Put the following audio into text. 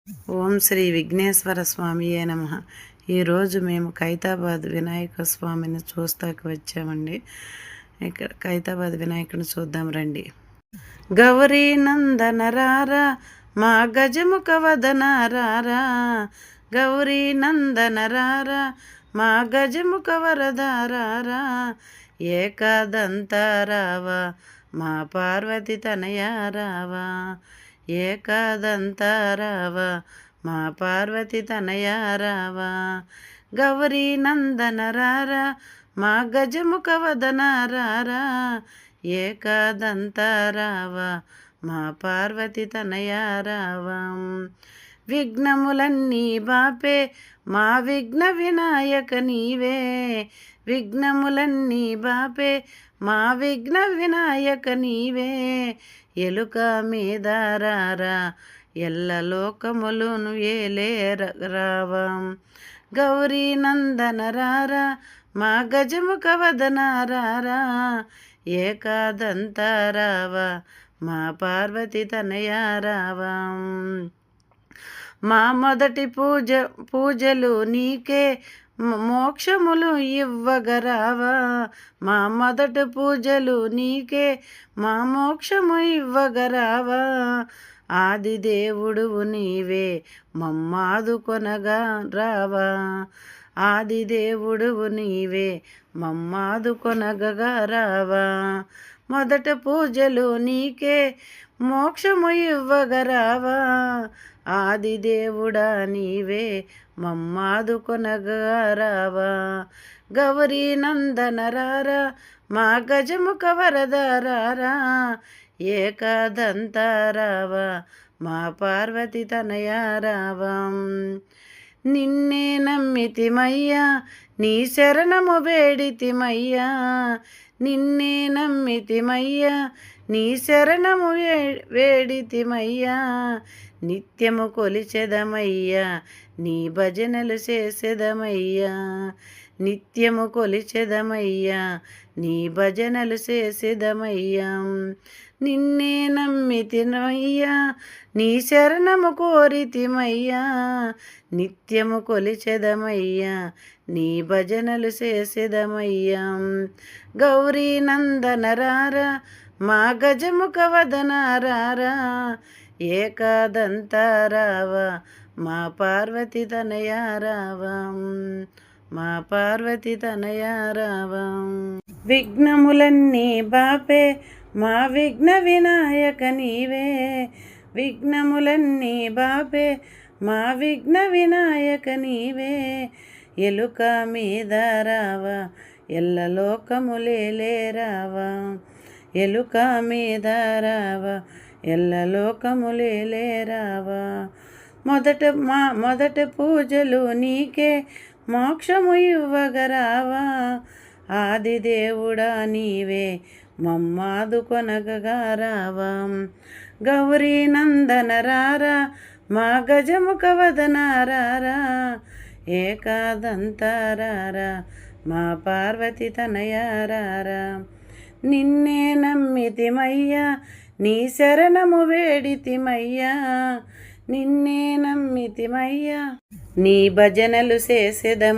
ఓం శ్రీ విఘ్నేశ్వర స్వామియే నమః. ఈరోజు మేము ఖైతాబాద్ వినాయక స్వామిని చూస్తాకి వచ్చామండి. ఇక్కడ ఖైతాబాద్ వినాయకుని చూద్దాం రండి. గౌరీ నందన రారా మా గజముఖ వదన రారా, గౌరీ నందన రారా మా గజముఖ వరద రారా, ఏకాదంత రావా మా పార్వతి తనయ రావా, ఏకాదంత రావా మా పార్వతి తనయ రావా, గౌరీ నందన రారా మా గజముఖ వదన రారా, ఏకాదంత రావా మా పార్వతి తనయ రావా, విఘ్నములన్నీ బాపే మా విఘ్న వినాయక నీవే, విఘ్నములన్నీ బాపే మా విఘ్న వినాయక నీవే, ఎలుక మీద రారా ఎల్ల లోకములును ఏలే రావా, గౌరీ నందన రారా మా గజముఖ వదన రారా, ఏకాదంత రావా మా పార్వతి తనయ రావా, మా మొదటి పూజలు నీకే మోక్షములు ఇవ్వగరావా, మా మొదటి పూజలు నీకే మా మోక్షము ఇవ్వగరావా, ఆది దేవుడువు నీవే మమ్మాదుకొనగా రావా, ఆది దేవుడువు నీవే మమ్మాదుకొనగా రావా, మొదట పూజలు నీకే మోక్షము ఇవ్వగరావా, ఆది దేవుడా నీవే మమ్మాదుకొనగా రావా, గౌరీ నందన రారా మా గజముఖ వరద రారా, ఏకాదంత రావా మా పార్వతి తనయ రావా, నిన్నే నమ్మితిమయ్యా నీ శరణము వేడితిమయ్యా, నిన్నే నమ్మితిమయ్యా నీ శరణము వేడితిమయ్యా, నిత్యము కొలిచెదమయ్యా నీ భజనలు చేసెదమయ్యా, నిత్యము కొలిచెదమయ్యా నీ భజనలు చేసెదమయ్యా, నిన్నే నమ్మితిమయ్యా నీ శరణము కోరితిమయ్యా, నిత్యము కొలిచెదమయ్యా నీ భజనలు చేసెదమయ్యా, గౌరీ నందన రారా మా గజముఖ వదన రారా, ఏకాదంత రావా మా పార్వతి తనయ రావా, మా పార్వతి తనయ రావా, విఘ్నములన్నీ బాపే మా విఘ్న వినాయక నీవే, విఘ్నములన్నీ బాపే మా విఘ్న వినాయక నీవే, ఎలుక మీద రావా ఎల్ల లోకములేలే రావా, ఎలుక మీద రావా ఎల్ల లోకములేలే రావా, మొదట పూజలు నీకే మోక్షము ఇవ్వగరావా, ఆది దేవుడా నీవే మమ్మాదుకొనగా రావా, గౌరీ నందన రారా మా గజముఖ వదన రారా, ఏకాదంత రారా మా పార్వతి తనయ రారా, నిన్నే నమ్మితిమయ్యా నీ శరణము వేడితిమయ్యా, నిన్నే నమ్మితిమయ్యా నీ భజనలు చేసెదమయ్యా.